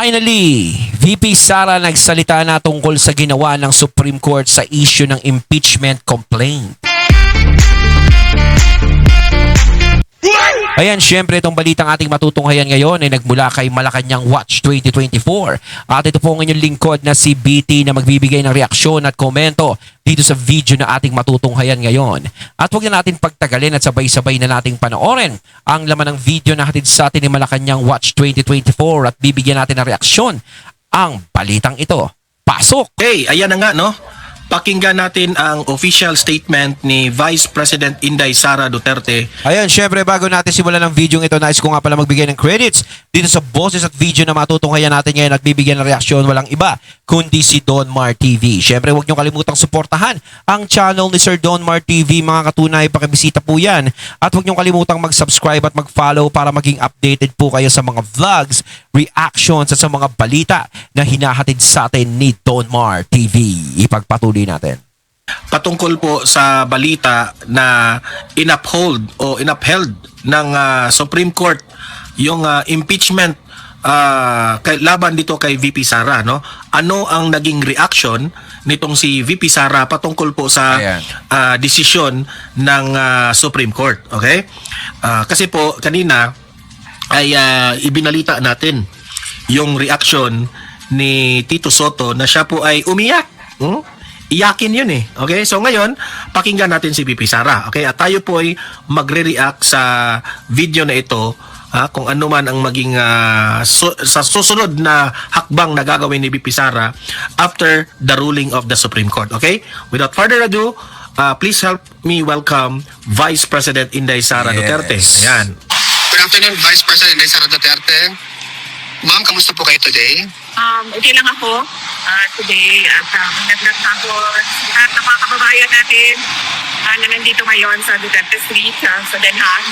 Finally, VP Sara nagsalita na tungkol sa ginawa ng Supreme Court sa issue ng impeachment complaint. Ayan, syempre itong balitang ating matutunghayan ngayon ay nagmula kay Malacanang Watch 2024. At ito po ang inyong lingkod na si BT na magbibigay ng reaksyon at komento dito sa video na ating matutunghayan ngayon. At huwag na natin pagtagalin at sabay-sabay na nating panoorin ang laman ng video na hatid sa atin ni Malacanang Watch 2024 at bibigyan natin ng reaksyon ang balitang ito. Pasok! Hey, ayan na nga, no? Pakinggan natin ang official statement ni Vice President Inday Sara Duterte. Ayan, syempre bago natin simulan ng video ito, nais ko nga pala magbigay ng credits dito sa boses at video na matutunghayan natin ngayon at bibigyan ng reaksyon walang iba kundi si Don Mar TV. Syempre huwag niyo kalimutang suportahan ang channel ni Sir Don Mar TV, mga katunay, pakibisita po yan. At huwag niyo kalimutang mag-subscribe at mag-follow para maging updated po kayo sa mga vlogs, reactions at sa mga balita na hinahatid sa atin ni Don Mar TV. Ipagpatuloy natin. Patungkol po sa balita na upheld ng Supreme Court yung impeachment laban dito kay VP Sara, no? Ano ang naging reaction nitong si VP Sara patungkol po sa desisyon ng Supreme Court, okay? Kasi po kanina ay ibinalita natin yung reaction ni Tito Soto na siya po ay umiyak. Iyakin yun eh. Okay? So ngayon, pakinggan natin si VP Sara. Okay? At tayo po ay magre-react sa video na ito kung ano man ang maging sa susunod na hakbang na gagawin ni VP Sara after the ruling of the Supreme Court. Okay? Without further ado, please help me welcome Vice President Inday Sara Duterte. Ayan. Good afternoon, Vice President Inday Sara Duterte. Ma'am, kamusta po kayo today? Okay lang ako today at nagtatapos lahat ng mga kababayan natin na nandito ngayon sa Duterte Street sa Den Haag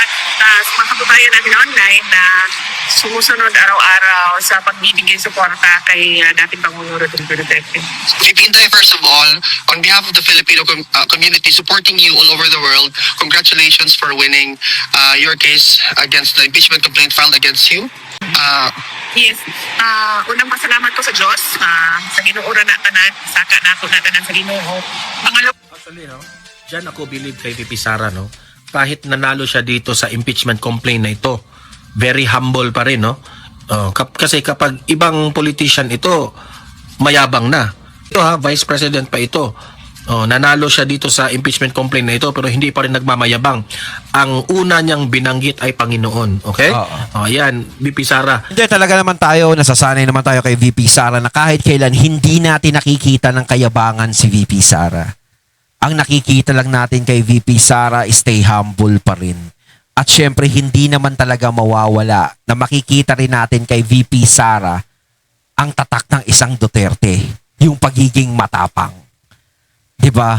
at sa mga kababayan natin online na sumusunod araw-araw sa pagbibigay suporta kay dating Pangulong Rodrigo Duterte. VP Inday, first of all, on behalf of the Filipino community supporting you all over the world, congratulations for winning your case against the impeachment complaint filed against you. Yes. Unang pasalamat ko sa Diyos, sa ginuura na tanan, saka na ako na tanan sa Ginoo. Pangalawa, Actually, no? Diyan ako believe kay VP Sara, no? Kahit nanalo siya dito sa impeachment complaint na ito, very humble pa rin, no? Kasi kapag ibang politician ito, mayabang na. Ito Vice President pa ito. Nanalo siya dito sa impeachment complaint na ito pero hindi pa rin nagmamayabang. Ang una niyang binanggit ay Panginoon. Okay? Ayan, VP Sara. Hindi, talaga naman tayo, nasasanay naman tayo kay VP Sara na kahit kailan hindi natin nakikita ng kayabangan si VP Sara. Ang nakikita lang natin kay VP Sara is stay humble pa rin. At syempre, hindi naman talaga mawawala na makikita rin natin kay VP Sara ang tatak ng isang Duterte, yung pagiging matapang. Diba?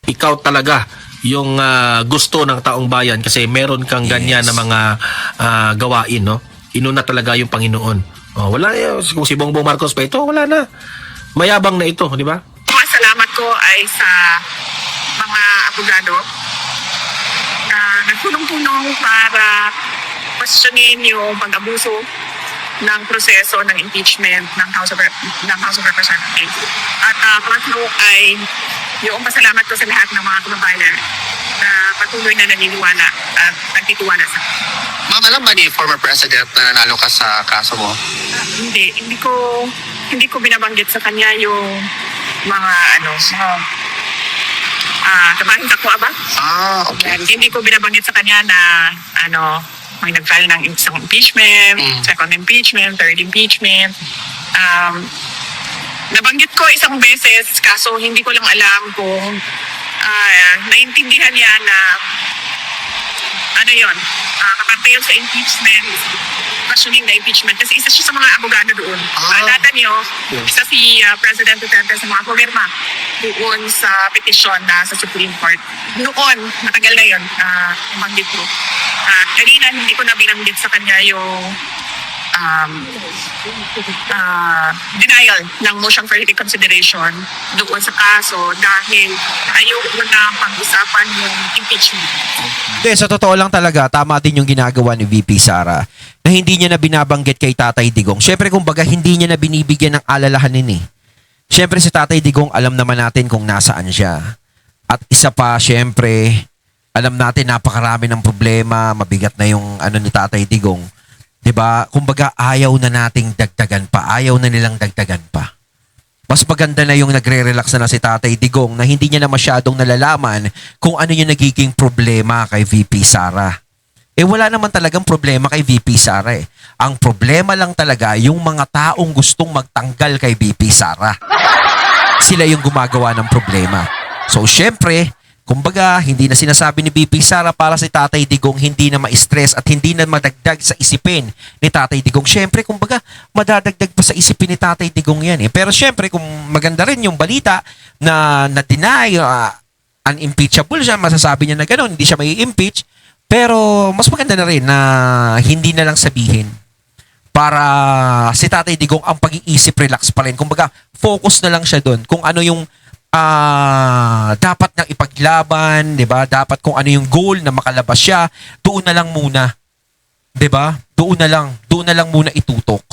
Ikaw talaga yung gusto ng taong bayan kasi meron kang ganyan na mga gawain, no? Inuna talaga yung Panginoon. Wala kung si Bongbong Marcos pa ito, wala na. Mayabang na ito, di ba? ang salamat ko ay sa mga abogado na nagtulong-tulong para questionin yung pag-abuso ng proseso ng impeachment ng House of Representatives. At pangatlo ay yung pasalamat ko sa lahat ng mga kababayan na patuloy na naniniwala at nagtitiwala sa akin. Ma'am, alam ba ni former President na nanalo ka sa kaso mo? Hindi ko binabanggit sa kanya yung mga tabahin sa kuha ba? Okay. Hindi ko binabanggit sa kanya na may nag-file ng isang impeachment, second impeachment, third impeachment. Nabanggit ko isang beses, kaso hindi ko lang alam kung naintindihan niya na kapatid yun sa impeachment, questioning na impeachment. Kasi isa siya sa mga abogado doon. Maalala niyo, isa si President Duterte sa mga pumirma doon sa petisyon na sa Supreme Court. Noon, matagal na yun, banggit ko. Kanina, hindi ko na binanggit sa kanya yung denial ng motion for reconsideration doon sa kaso dahil ayoko na pag-usapan yung impeachment. Hindi, sa totoo lang talaga, tama din yung ginagawa ni VP Sara na hindi niya na binabanggit kay Tatay Digong. Siyempre, kumbaga, hindi niya na binibigyan ng alalahanin eh. Siyempre, si Tatay Digong, alam naman natin kung nasaan siya. At isa pa, siyempre, alam natin napakarami ng problema, mabigat na yung ano ni Tatay Digong. 'Di ba? Kumbaga, ayaw na nating dagdagan pa, ayaw na nilang dagdagan pa. Mas maganda na yung nagre-relax na si Tatay Digong na hindi niya na masyadong nalalaman kung ano yung nagiging problema kay VP Sara. Wala naman talagang problema kay VP Sara eh. Ang problema lang talaga yung mga taong gustong magtanggal kay VP Sara. Sila yung gumagawa ng problema. So, syempre, kumbaga, hindi na sinasabi ni VP Sara para si Tatay Digong hindi na ma-stress at hindi na madagdag sa isipin ni Tatay Digong. Siyempre, kumbaga, madadagdag pa sa isipin ni Tatay Digong yan eh. Pero siyempre, kung maganda rin yung balita na na-deny, unimpeachable siya, masasabi niya na gano'n, hindi siya may impeach. Pero mas maganda na rin na hindi na lang sabihin para si Tatay Digong ang pag-iisip relax pa rin. Kumbaga, focus na lang siya doon kung ano yung dapat nang ipaglaban, 'di ba? Dapat kung ano yung goal na makalabas siya, doon na lang muna. 'Di ba? Doon na lang muna itutok.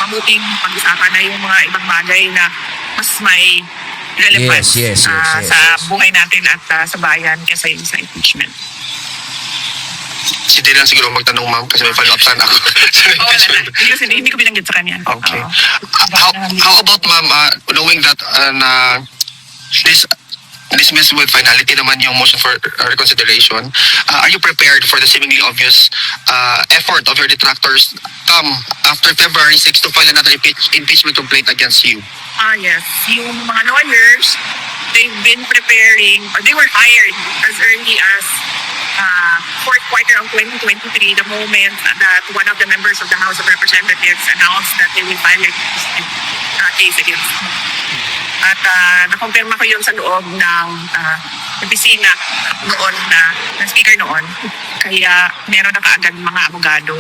Mabuting pag-usapan na yung mga ibang bagay na mas may relevance Yes. sa buhay natin at sa bayan kaysa yung sa impeachment. Si Dylan siguro magtanong, ma'am, kasi may follow-up sana ako. Sa impeachment. Hindi ko binanggit sa kanya. Okay. Oo. How about, ma'am, knowing that dismiss with finality naman yung motion for reconsideration, are you prepared for the seemingly obvious effort of your detractors come after February 6 to file another impeachment complaint against you? Yes. Yung mga lawyers, they've been preparing, or they were hired as early as fourth quarter of 2023, the moment that one of the members of the House of Representatives announced that they will file a case against me. At nakumpirma ko yun sa loob ng opisina noon ng speaker noon. Kaya meron na kaagad mga abogado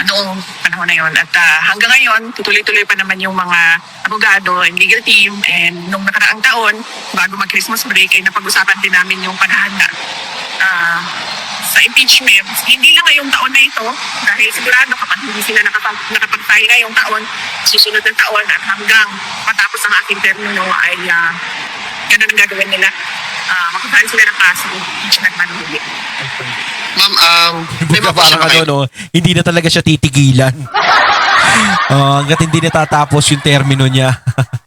noong panahon na yun. At hanggang ngayon, tutuloy-tuloy pa naman yung mga abogado and legal team. And nung nakaraang taon, bago mag-Christmas break, ay napag-usapan din namin yung panahanda sa impeachment. Hindi lang ngayong taon na ito, dahil sigurado kapag hindi sila nakapag-file ngayong taon, susunod na taon at hanggang matapos ang aking termino ay ganun ang gagawin nila. Makapal sila ng kaso, impeachment manhuli. Ma'am, may Kumbaga mga question parang kayo. hindi na talaga siya titigilan. Hanggat hindi natatapos yung termino niya.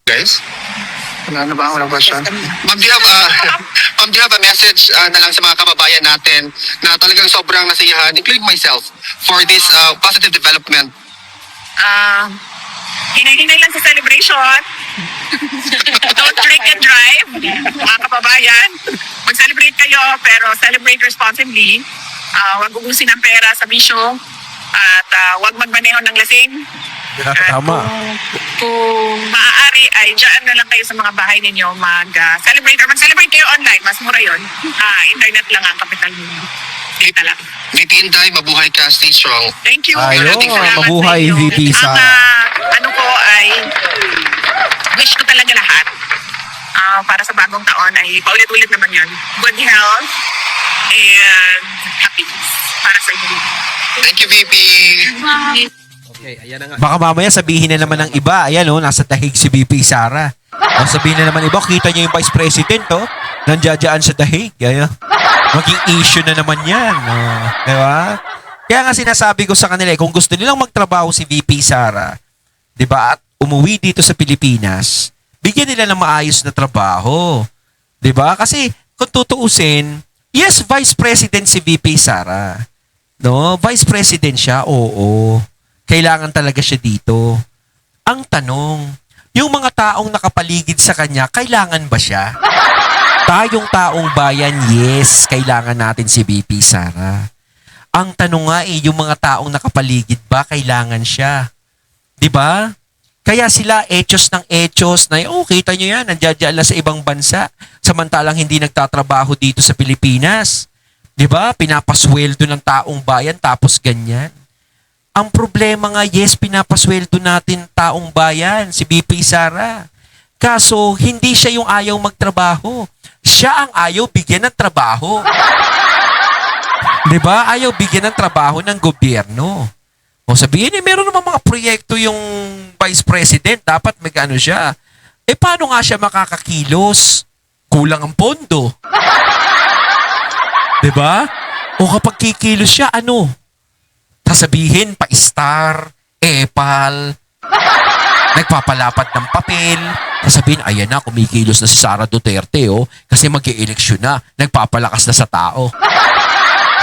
Guys? Wala na ba? Walang question? Ma'am, do you have a message na lang sa mga kababayan natin na talagang sobrang nasiyahan, including myself, for this positive development? Hinay-hinay lang sa celebration. Don't drink and drive, mga kababayan. Mag-celebrate kayo, pero celebrate responsibly. Huwag ubusin ang pera sa bisyo. At huwag magmaneho ng lasing. Tama. Kung maaari ay dyan na lang kayo sa mga bahay ninyo mag-celebrate or mag-celebrate kayo online. Mas mura yun. Internet lang ang kapital ninyo. Data lang. VP Inday, mabuhay ka, stay strong. Thank you. Ayun, Salamat mabuhay, sa inyo. VP Sara. Ang ano ko ay wish ko talaga lahat para sa bagong taon ay paulit-ulit naman yun. Good health and happiness para sa inyo. Thank you, VP. Okay, ayan na nga. Baka mamaya sabihin na naman ng iba, ayan nasa dahig si VP Sara. O sabihin na naman iba, kita niyo yung Vice President, nandiyan sa dahig. Ayan. Maging issue na naman yan. Di ba? Kaya nga sinasabi ko sa kanila, kung gusto nilang magtrabaho si VP Sara, di ba, at umuwi dito sa Pilipinas, bigyan nila ng maayos na trabaho. Di ba? Kasi kung tutuusin, yes, Vice President si VP Sara. No? Vice President siya, oo. Kailangan talaga siya dito. Ang tanong, yung mga taong nakapaligid sa kanya, kailangan ba siya? Tayong taong bayan, yes, kailangan natin si VP Sara. Ang tanong nga yung mga taong nakapaligid ba, kailangan siya? 'Di ba? Kaya sila etos ng etos na, kita nyo yan, nandiyan lang sa ibang bansa, samantalang hindi nagtatrabaho dito sa Pilipinas. 'Di ba? Pinapasweldo ng taong bayan tapos ganyan. Ang problema nga, yes, pinapasweldo natin taong bayan, si BP Sara. Kaso, hindi siya yung ayaw magtrabaho. Siya ang ayaw bigyan ng trabaho. 'Di ba? Ayaw bigyan ng trabaho ng gobyerno. O sabihin meron naman mga proyekto yung Vice President, dapat mag-ano siya. Paano nga siya makakakilos? Kulang ang pondo. 'Di ba? O kapag kikilos siya, ano? Sasabihin, pa-star, epal, nagpapalapad ng papel. Sasabihin, ayan na, kumikilos na si Sara Duterte, oh, kasi mag-i-eleksyon na, nagpapalakas na sa tao.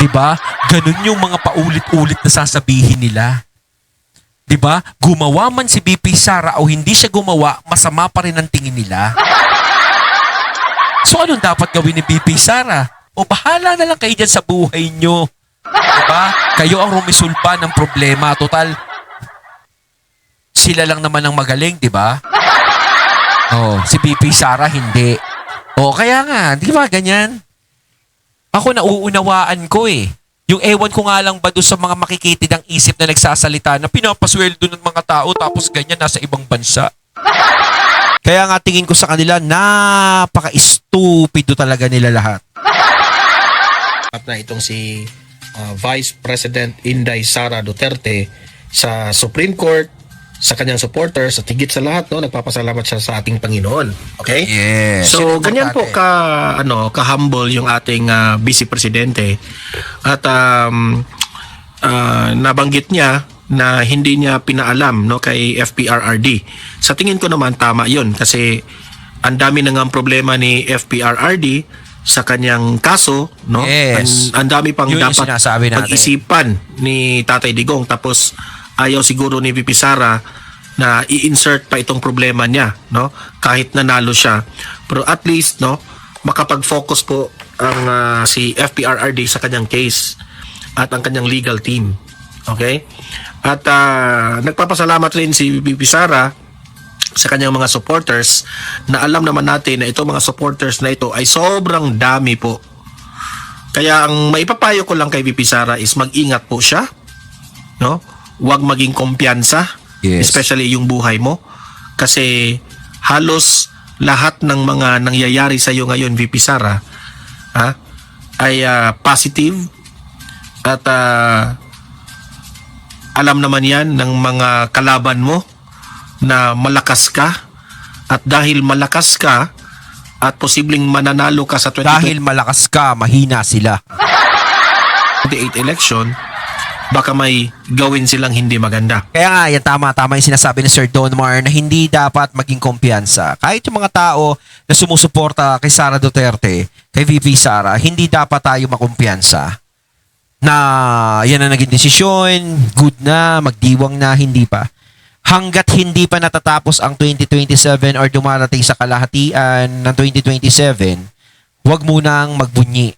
Diba? Ganun yung mga paulit-ulit na sasabihin nila. Diba? Gumawa man si BP Sara o hindi siya gumawa, masama pa rin ang tingin nila. So, anong dapat gawin ni BP Sara? O bahala na lang kayo dyan sa buhay nyo. Diba? Kayo ang rumisulba ng problema. Total, sila lang naman ang magaling, diba? Oh, si BP Sara hindi. Oh, kaya nga, di ba ganyan? Ako nauunawaan ko eh. Yung ewan ko nga lang ba doon sa mga makikitid ang isip na nagsasalita na pinapasweldo ng mga tao tapos ganyan nasa ibang bansa. Kaya nga tingin ko sa kanila, napaka-stupido talaga nila lahat. At na itong si Vice President Inday Sara Duterte sa Supreme Court, sa kanyang supporters, at higit sa lahat, no, nagpapasalamat siya sa ating Panginoon. Okay? Yes. So, ganyan po ka-humble yung ating Vice Presidente. At nabanggit niya na hindi niya pinaalam, no, kay FPRRD. Sa tingin ko naman tama 'yon kasi ang dami na ng problema ni FPRRD sa kanyang kaso, no? Yes. Ang dami pang Yun yung dapat sinasabi natin. pag-isipan ni Tatay Digong, tapos ayaw siguro ni VP Sara na i-insert pa itong problema niya, no? Kahit nanalo siya. Pero at least, no, makapag-focus po ang si FPRRD sa kanyang case at ang kanyang legal team. Okay? At nagpapasalamat rin si VP Sara sa kanyang mga supporters na alam naman natin na itong mga supporters na ito ay sobrang dami po. Kaya ang maipapayo ko lang kay VP Sara is mag-ingat po siya, no? Huwag maging kumpiyansa, Yes. especially yung buhay mo, kasi halos lahat ng mga nangyayari sa iyo ngayon, VP Sara, ay positive at alam naman yan ng mga kalaban mo na malakas ka, at dahil malakas ka at posibleng mananalo ka sa Dahil malakas ka, mahina sila. 2028 election, baka may gawin silang hindi maganda. Kaya nga, yan tama yung sinasabi ni Sir Donmar na hindi dapat maging kumpiyansa. Kahit yung mga tao na sumusuporta kay Sara Duterte, kay VP Sara, hindi dapat tayo makumpiyansa na yan ang naging desisyon, good na, magdiwang na, hindi pa. Hanggat hindi pa natatapos ang 2027 or dumarating sa kalahatian ng 2027, huwag munang magbunyi.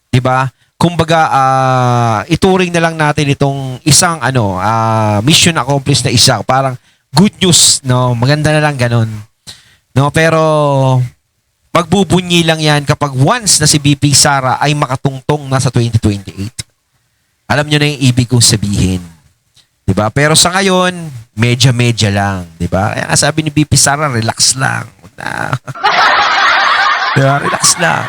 'Di ba? Kumbaga, ituring na lang natin itong isang mission accomplished na isa. Parang good news, no? Maganda na lang ganun. No, pero magbubunyi lang 'yan kapag once na si BP Sara ay makatungtong na sa 2028. Alam niyo na 'yung ibig kong sabihin. 'Di ba? Pero sa ngayon, medya-medya lang, 'di ba? Kaya sabi ni BP Sara, relax lang. Diba? Relax lang.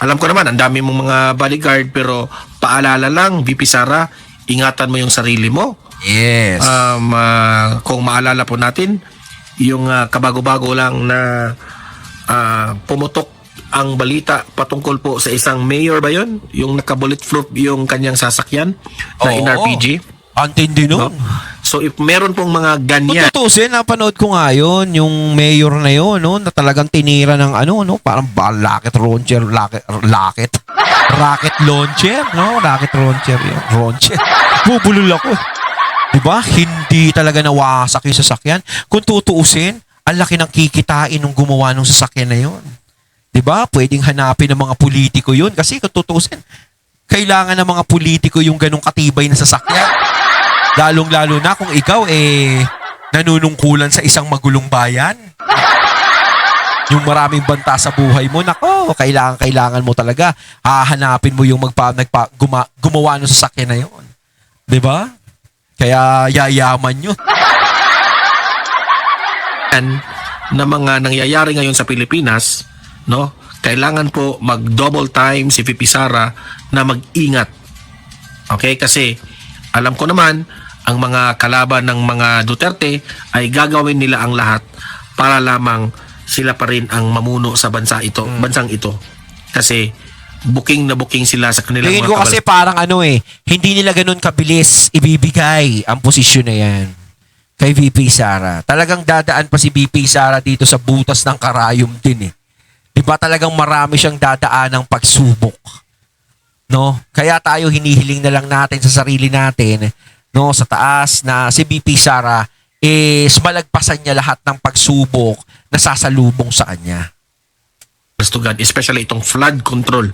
Alam ko naman, ang dami mong mga bodyguard, pero paalala lang, VP Sara, ingatan mo yung sarili mo. Yes. Kung maalala po natin, yung kabago-bago lang na pumutok ang balita patungkol po sa isang mayor ba yun? Yung naka-bulletproof yung kanyang sasakyan na Oo. NRPG. Antindi nun. No? So if meron pong mga ganyan, Kung tutusin, napanood ko nga yun, yung mayor na yun, no, na talagang tinira ng parang rocket launcher, rocket launcher, no, rocket launcher yun, launcher. Bubulol ako. Diba? Hindi talaga nawasak yung sasakyan. Kung tutuusin, ang laki ng kikitain nung gumawa ng sasakyan na yun. Diba? Pwedeng hanapin ng mga politiko yun. Kasi kung tutuusin, kailangan ng mga politiko yung ganong katibay na sasakyan. Lalong-lalo na kung ikaw nanunungkulan sa isang magulong bayan. Yung maraming banta sa buhay mo, nako, kailangan mo talaga. Hahanapin mo yung gumawa ng sasakyan na yun. 'Di ba? Kaya yayaman yun. Na mga nangyayari ngayon sa Pilipinas, no? Kailangan po mag-double time si VP Sara na mag-ingat. Okay? Kasi alam ko naman, ang mga kalaban ng mga Duterte ay gagawin nila ang lahat para lamang sila pa rin ang mamuno sa bansang ito. Kasi booking na booking sila sa kanilang Tingin mga ko kasi parang hindi nila ganun kabilis ibibigay ang posisyon na yan kay VP Sara. Talagang dadaan pa si VP Sara dito sa butas ng karayom din eh. Di ba talagang marami siyang dadaan ng pagsubok. No? Kaya tayo hinihiling na lang natin sa sarili natin, no, sa taas na si VP Sara is malagpasan niya lahat ng pagsubok na sasalubong sa kanya. to God, especially itong flood control.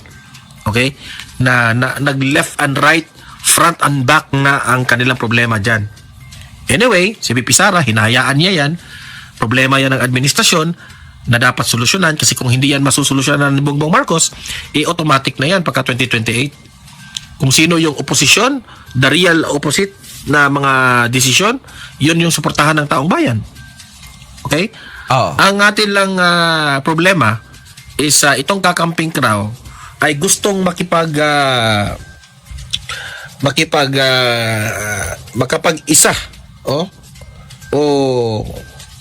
Okay? Na nag left and right, front and back na ang kanilang problema dyan. Anyway, si VP Sara, hinayaan niya yan. Problema yan ng administrasyon na dapat solusyonan kasi kung hindi yan masusolusyonan ni Bongbong Marcos, automatic na yan pagka 2028. Kung sino yung oposisyon, the real opposite na mga desisyon, yun yung suportahan ng taong bayan. Okay? Oo. Ang atin lang problema is itong kakamping crowd ay gustong makapag-isa o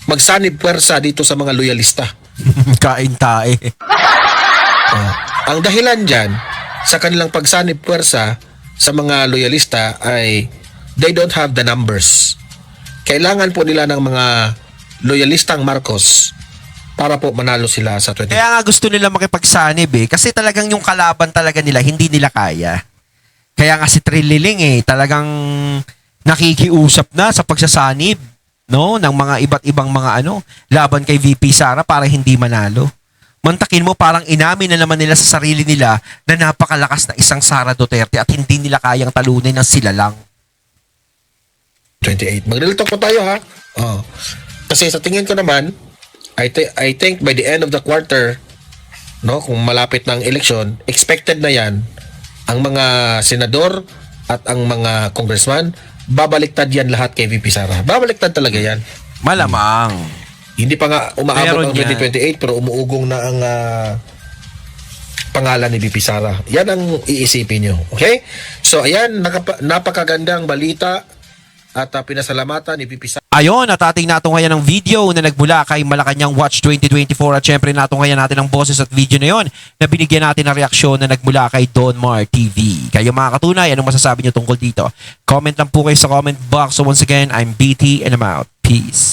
magsanib puwersa dito sa mga loyalista. Kain tae. Ang dahilan dyan sa kanilang pagsanib puwersa sa mga loyalista ay they don't have the numbers. Kailangan po nila ng mga loyalistang Marcos para po manalo sila sa 20. Kaya nga gusto nila makipagsanib kasi talagang yung kalaban talaga nila hindi nila kaya. Kaya nga si Trililing talagang nakikiusap na sa pagsasanib, no, ng mga iba't ibang mga laban kay VP Sara para hindi manalo. Mantakin mo parang inamin na naman nila sa sarili nila na napakalakas na isang Sara Duterte at hindi nila kayang talunin ng sila lang. 28. Mag-real talk po tayo ha. Kasi sa tingin ko naman, I think by the end of the quarter, no, kung malapit na ang eleksyon, expected na yan ang mga senador at ang mga congressman, babaliktad yan lahat kay VP Sara. Babaliktad talaga yan. Malamang. Hindi pa nga umaabot Meron ang 2028 pero umuugong na ang pangalan ni VP Sara. Yan ang iisipin nyo. Okay? So ayan, napakagandang balita at pinasalamatan ni VP Sara. Ayon, at ating natunghayan ng video na nagmula kay Malacanang Watch 2024 at syempre natunghayan natin ang boses at video na yon na binigyan natin ng reaksyon na nagmula kay Don Mar TV. Kayo mga katunay, anong masasabi nyo tungkol dito? Comment lang po kayo sa comment box. So once again, I'm BT and I'm out. Peace.